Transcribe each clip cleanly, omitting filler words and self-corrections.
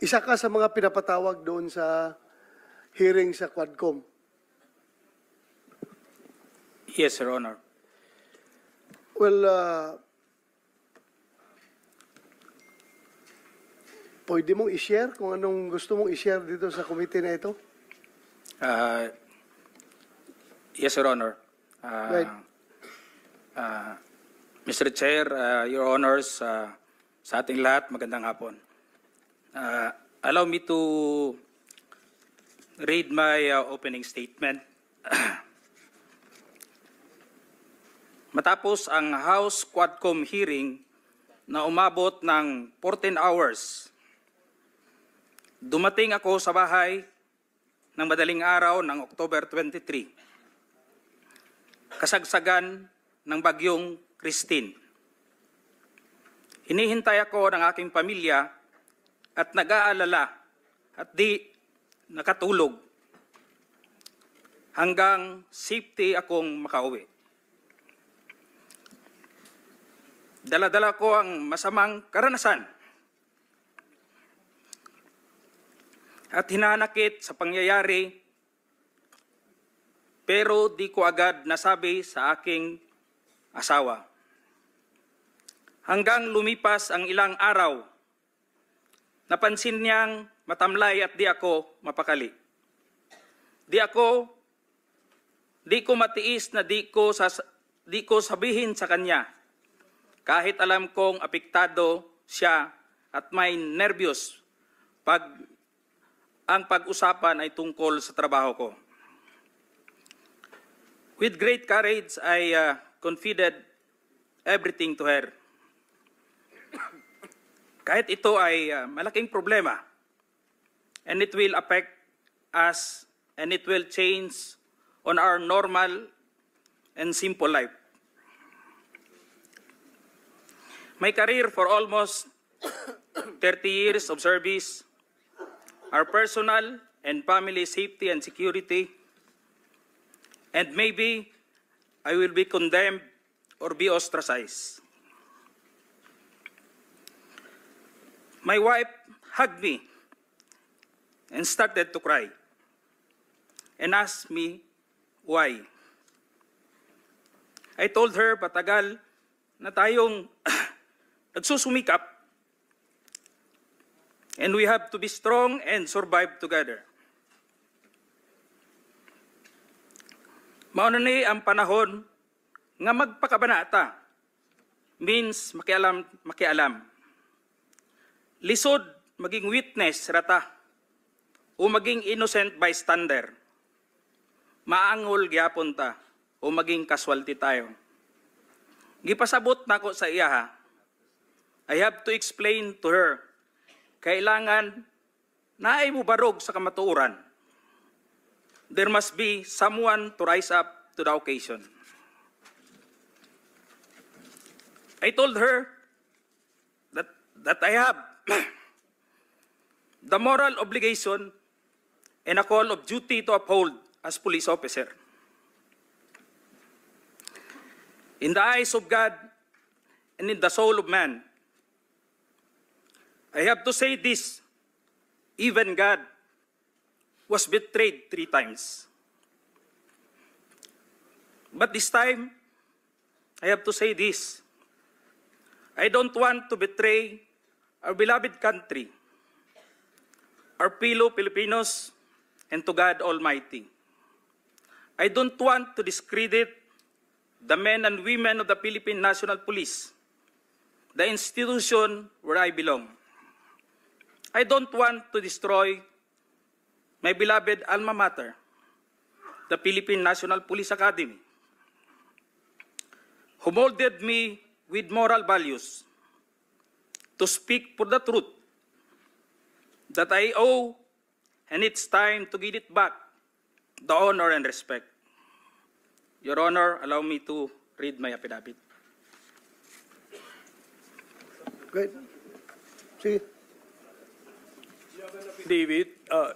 isa ka sa mga pinapatawag doon sa hearing sa Quadcom. Yes, Your Honor. Well, pwede mong i-share kung anong gusto mong i-share dito sa committee na ito? Yes, Your Honor. Right. Mr. Chair, Your Honors, sa ating lahat, magandang hapon. Allow me to read my opening statement. Matapos ang House Quadcom hearing na umabot ng 14 hours, dumating ako sa bahay ng madaling araw ng October 23, kasagsagan ng bagyong Christine. Hinihintay ako ng aking pamilya at nag-aalala at di nakatulog hanggang safety akong makauwi. Dala-dala ko ang masamang karanasan at hinanakit sa pangyayari, pero di ko agad nasabi sa aking asawa. Hanggang lumipas ang ilang araw, napansin niyang matamlay at di ako mapakali. Di ko matiis na di ko sabihin sa kanya, kahit alam kong apektado siya at may nervyos pag ang pag-usapan ay tungkol sa trabaho ko. With great courage, I confided everything to her. Kahit ito ay malaking problema, and it will affect us, and it will change on our normal and simple life. My career for almost 30 years of service, our personal and family safety and security, and maybe I will be condemned or be ostracized. My wife hugged me and started to cry and asked me why. I told her patagal na tayong nagsusumikap and we have to be strong and survive together. Mauna ni ang panahon nga magpakabanata means makialam. Lisod maging witness rata o maging innocent bystander. Maangol gyapon ta o maging casualty tayo. Gipasabot nako sa iya ha. I have to explain to her, kailangan naay mo barog sa kamatuoran. There must be someone to rise up to the occasion. I told her that I have the moral obligation and a call of duty to uphold as police officer. In the eyes of God and in the soul of man, I have to say this, even God was betrayed 3 times. But this time, I have to say this, I don't want to betray our beloved country, our fellow Filipinos, and to God Almighty. I don't want to discredit the men and women of the Philippine National Police, the institution where I belong. I don't want to destroy my beloved alma mater, the Philippine National Police Academy, who molded me with moral values to speak for the truth that I owe, and it's time to give it back the honor and respect. Your Honor, allow me to read my affidavit. Great. Sige. David,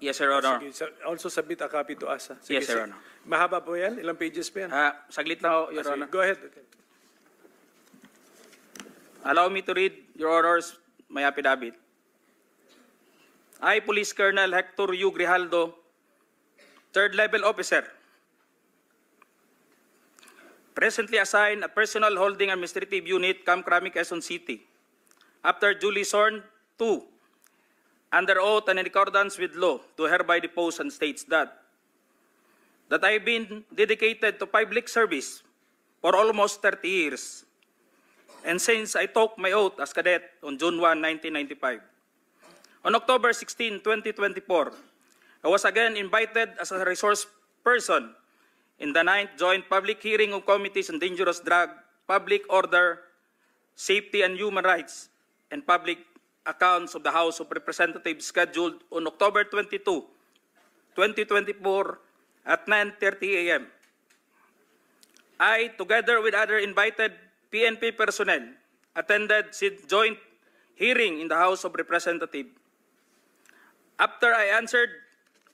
Yes, Your Honor. sige, also submit a copy to us. Sige, Yes, Your sige. Honor. Mahaba po yan? Ilang pages pa yan? Saglit na ho, Your Sige, Honor. go ahead. Okay. Allow me to read, Your Honors, my affidavit. I, Police Colonel Hector U. Grijaldo, 3rd Level Officer, presently assigned a Personal Holding Administrative Unit, Camp Crame, Quezon City, after duly sworn to, under oath and in accordance with law, do hereby depose and states that I have been dedicated to public service for almost 30 years, and since I took my oath as cadet on June 1, 1995. On October 16, 2024, I was again invited as a resource person in the 9th Joint Public Hearing of Committees on Dangerous Drug, Public Order, Safety and Human Rights, and Public Accounts of the House of Representatives scheduled on October 22, 2024 at 9:30 a.m. I, together with other invited PNP personnel, attended the joint hearing in the House of Representatives. After I answered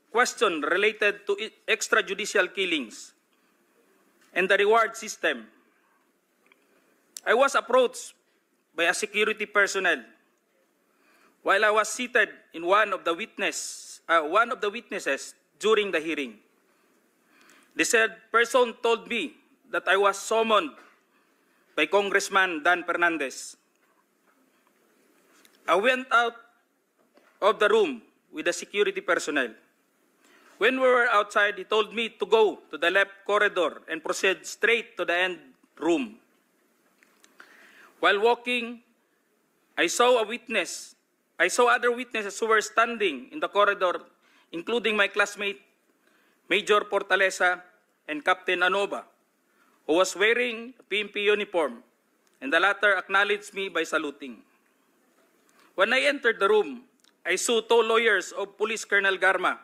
questions related to extrajudicial killings and the reward system, I was approached by a security personnel while I was seated in one of the witnesses during the hearing. The said person told me that I was summoned by Congressman Dan Fernandez. I went out of the room with the security personnel. When we were outside, he told me to go to the left corridor and proceed straight to the end room. While walking, I saw other witnesses who were standing in the corridor, including my classmate, Major Portalesa and Captain Anoba, who was wearing a PNP uniform, and the latter acknowledged me by saluting. When I entered the room, I saw 2 lawyers of Police Colonel Garma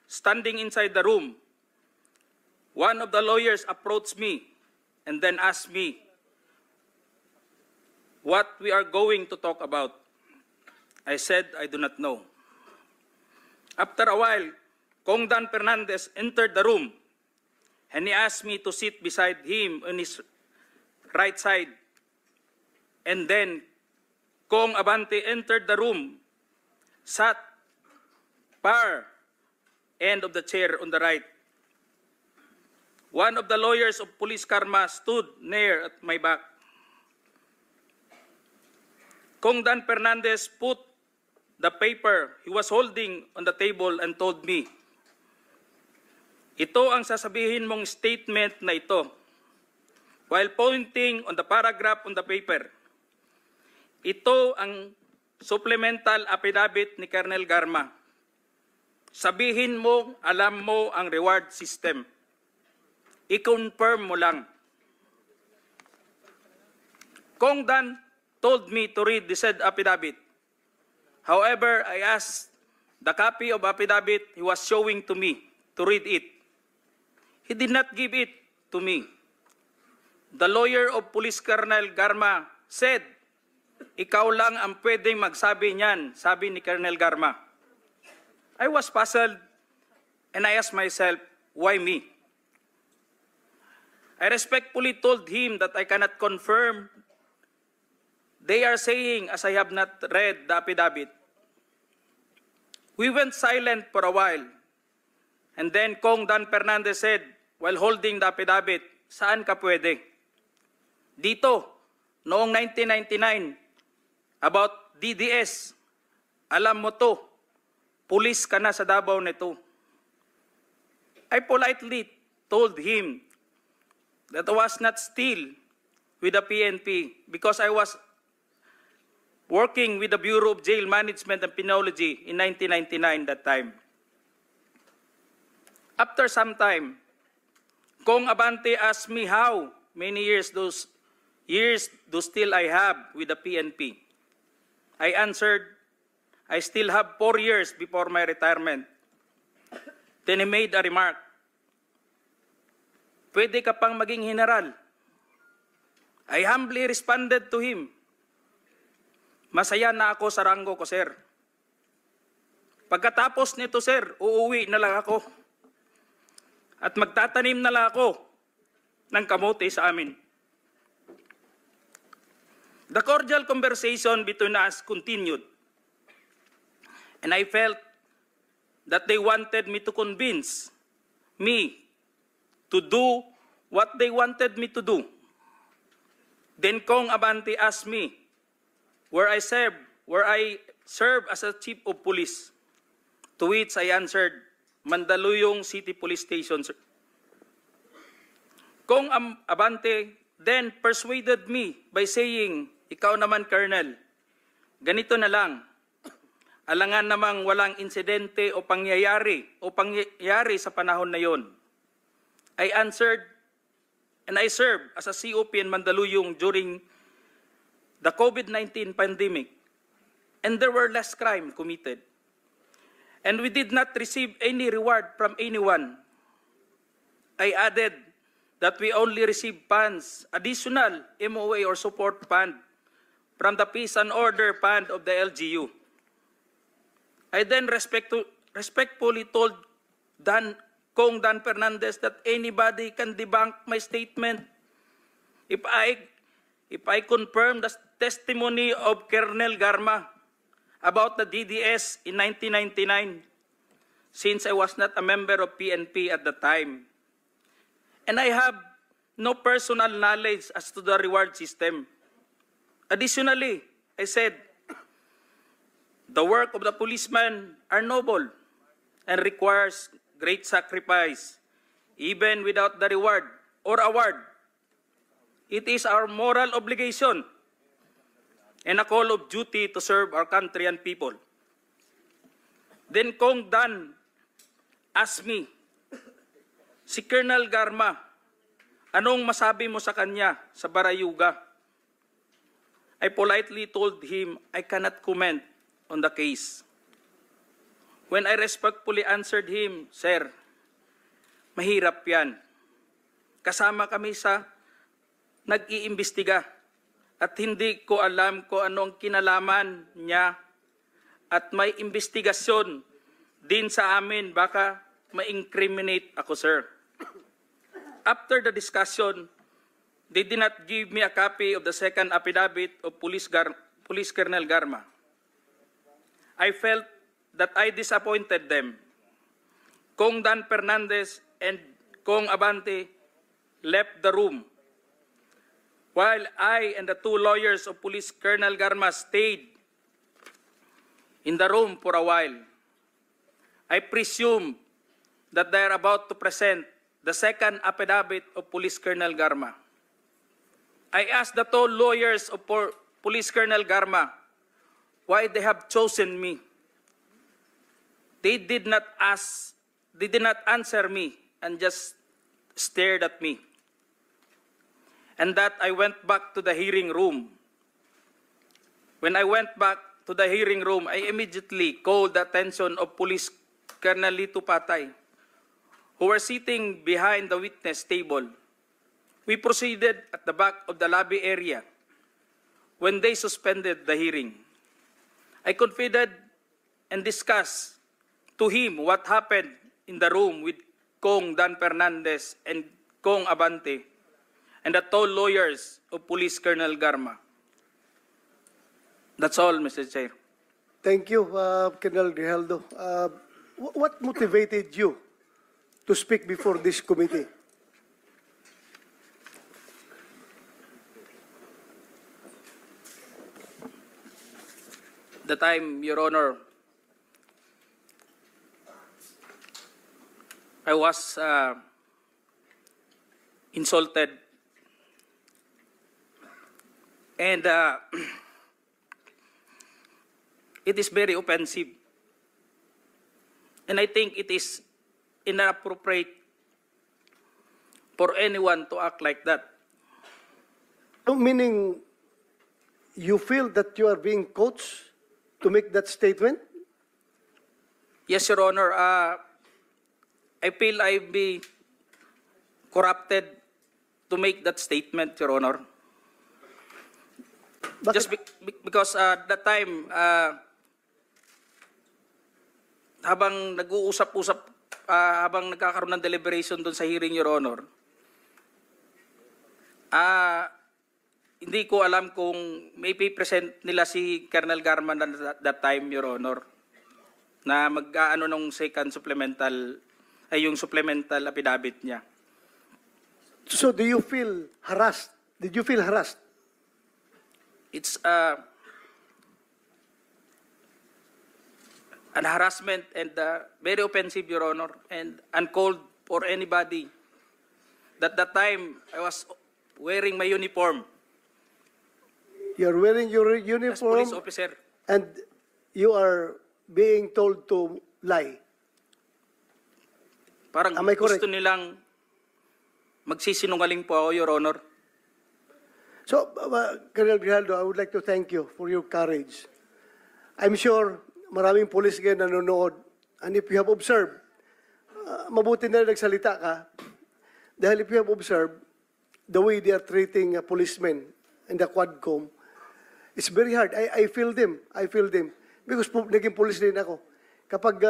standing inside the room. One of the lawyers approached me and then asked me what we are going to talk about. I said I do not know. After a while, Kong Dan Fernandez entered the room and he asked me to sit beside him on his right side. And then Kong Abante entered the room, sat far end of the chair on the right. One of the lawyers of Police Karma stood near at my back. Kong Dan Fernandez put the paper he was holding on the table and told me, "Ito ang sasabihin mong statement na ito," while pointing on the paragraph on the paper. Ito ang supplemental affidavit ni Colonel Garma. Sabihin mo, alam mo ang reward system. I-confirm mo lang. Kong Dan told me to read the said affidavit. However, I asked the copy of affidavit he was showing to me to read it. He did not give it to me. The lawyer of Police Colonel Garma said, "Ikaw lang ang pwedeng magsabi niyan," sabi ni Colonel Garma. I was puzzled and I asked myself, why me? I respectfully told him that I cannot confirm. They are saying as I have not read the affidavit. We went silent for a while. And then Kong Dan Fernandez said, while holding the affidavit, "Saan ka pwede?" "Dito, noong 1999, about DDS, alam mo to, pulis ka na sa Davao nito." I politely told him that I was not still with the PNP because I was working with the Bureau of Jail Management and Penology in 1999 that time. After some time, Kong Abante asked me how many years do still I have with the PNP. I answered, I still have 4 years before my retirement. Then he made a remark, "Pwede ka pang maging general." I humbly responded to him, "Masaya na ako sa ranggo ko, sir. Pagkatapos nito, sir, uuwi na lang ako. At magtatanim na lang ako ng kamote sa amin." The cordial conversation between us continued. And I felt that they wanted me to convince me to do what they wanted me to do. Then Kong Abante asked me where I serve as a chief of police, to which I answered, Mandaluyong City Police Station, sir. Kong Abante then persuaded me by saying, ikaw naman, Colonel, ganito na lang, alangan namang walang insidente o pangyayari sa panahon na yon. I answered, and I served as a COP in Mandaluyong during the COVID-19 pandemic, and there were less crime committed. And we did not receive any reward from anyone. I added that we only received funds, additional MOA or support fund from the Peace and Order Fund of the LGU. I then respectfully told Kong Dan Fernandez that anybody can debunk my statement if I confirm the testimony of Colonel Garma about the DDS in 1999, since I was not a member of PNP at the time. And I have no personal knowledge as to the reward system. Additionally, I said, the work of the policeman are noble and requires great sacrifice, even without the reward or award. It is our moral obligation and a call of duty to serve our country and people. Then Kong Dan asked me, si Colonel Garma, anong masabi mo sa kanya sa Barayuga? I politely told him I cannot comment on the case. When I respectfully answered him, Sir, mahirap yan. Kasama kami sa nag-iimbestiga at hindi ko alam kung anong kinalaman niya at may investigasyon din sa amin, baka ma-incriminate ako, sir. After the discussion, they did not give me a copy of the second affidavit of Police Colonel Garma. I felt that I disappointed them. Kong Dan Fernandez and Kong Abante left the room, while I and the two lawyers of Police Colonel Garma stayed in the room for a while. I presume that they are about to present the second affidavit of Police Colonel Garma. I asked the two lawyers of Police Colonel Garma why they have chosen me. They did not answer me and just stared at me. And that I went back to the hearing room. When I went back to the hearing room, I immediately called the attention of Police Colonel Lito Patay, who were sitting behind the witness table. We proceeded at the back of the lobby area when they suspended the hearing. I confided and discussed to him what happened in the room with Kong Dan Fernandez and Kong Abante and the two lawyers of Police Colonel Garma. That's all, Mr. Chair. Thank you, Colonel Grijaldo. What motivated you to speak before this committee? The time, Your Honor, I was insulted and it is very offensive. And I think it is inappropriate for anyone to act like that. Meaning, you feel that you are being coached to make that statement? Yes, Your Honor. I feel I've been corrupted to make that statement, Your Honor. Bakit? Just because that time, habang nag-uusap-usap, habang nagkakaroon ng deliberation doon sa hearing, Your Honor, hindi ko alam kung may present nila si Colonel Garma that time, Your Honor. na mag-aano nung second supplemental, ay yung supplemental affidavit niya. So do you feel harassed? Did you feel harassed? It's an harassment and very offensive, Your Honor, and uncalled for anybody. That time, I was wearing my uniform You're wearing your as uniform police officer. and you are being told to lie. Parang Am I correct? gusto nilang magsisinungaling po ako, Your Honor. So, Colonel Grijaldo, I would like to thank you for your courage. I'm sure maraming police ngayon nanonood. And if you have observed, mabuti na nagsalita ka. Dahil if you have observed, the way they are treating policemen in the Quadcom, it's very hard. I feel them. I feel them. Because naging police din ako. Kapag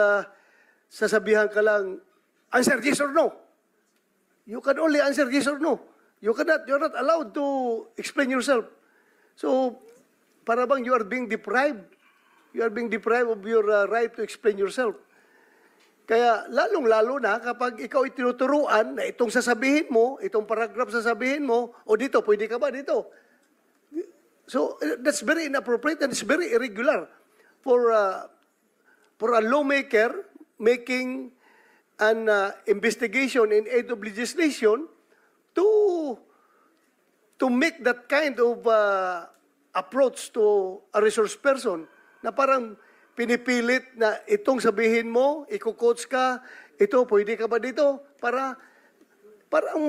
sasabihan ka lang, answer yes or no. You can only answer yes or no. You're not allowed to explain yourself. So, para bang you are being deprived. You are being deprived of your right to explain yourself. Kaya lalong-lalo na kapag ikaw itinuturuan na itong sasabihin mo, itong paragraph sasabihin mo, o dito, pwede ka ba dito? So, that's very inappropriate and it's very irregular for a lawmaker making an investigation in aid of legislation to make that kind of approach to a resource person na parang pinipilit na itong sabihin mo, iko-coach ka, ito, pwede ka ba dito? Parang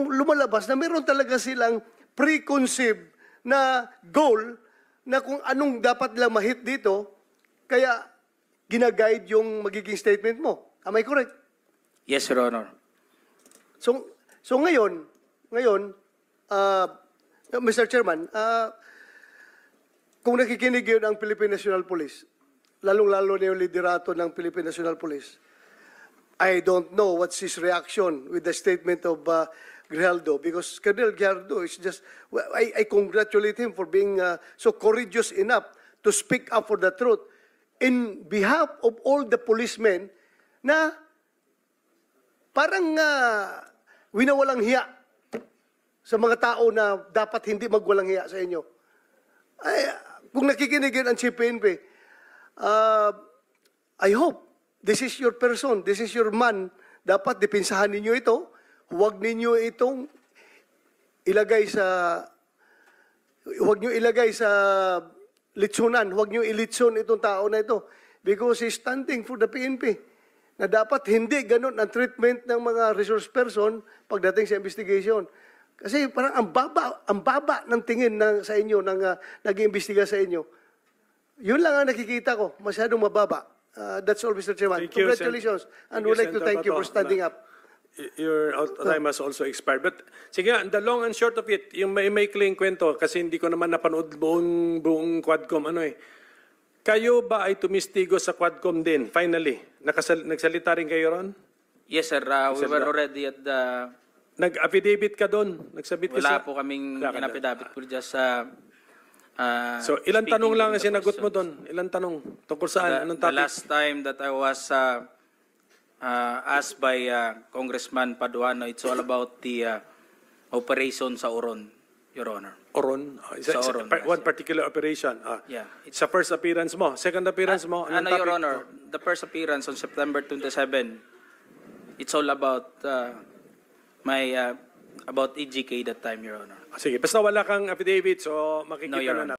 lumalabas na meron talaga silang preconceived na goal na kung anong dapat lang mahit dito, kaya ginaguide yung magiging statement mo. Am I correct? Yes, Your Honor. So ngayon, Mr. Chairman, kung nakikinig yun ang Philippine National Police, lalong-lalo na yung liderato ng Philippine National Police, I don't know what's his reaction with the statement of Grijaldo, because Colonel Grijaldo is just, I congratulate him for being so courageous enough to speak up for the truth in behalf of all the policemen na parang winawalang hiya sa mga tao na dapat hindi magwalang hiya sa inyo. Ay, kung nakikinig yun ang CPNP, I hope this is your person, this is your man. Dapat dipinsahan ninyo ito. Huwag ninyo itong ilagay sa litsunan. Huwag nyo ilitson itong tao na ito. Because he's standing for the PNP. Na dapat hindi ganun ang treatment ng mga resource person pagdating sa investigation. Kasi parang ang baba ng tingin sa inyo, ng nag-iimbestiga sa inyo. Yun lang ang nakikita ko, masyadong mababa. That's all, Mr. Chairman. Thank you, Congratulations. And Thank you, would like to Senator thank you for Bato. standing up. Your time has also expired. But sige nga, the long and short of it, yung may maikling kwento, kasi hindi ko naman napanood buong Quadcom, kayo ba ay tumistigo sa Quadcom din, finally? Nagsalita rin kayo ron? Yes, sir. We were already at the... Nag-affidavit ka doon? Nagsabit ka Wala po kaming Wala ka inaffidavit po just So, ilang speaking tanong lang from ang the sinagot mo person. doon? Ilang tanong? Tungkol saan? Anong The topic? last time that I was asked by Congressman Paduano, it's all about the operation sa Oron, Your Honor. Oron? Sa Oron, yes, One sir. particular operation? Yeah. Sa first appearance mo? Second appearance mo? Anong Your topic? Honor, the first appearance on September 27, it's all about about EGK that time, Your Honor. Sige, basta wala kang affidavit, so No, makikita Your na Honor.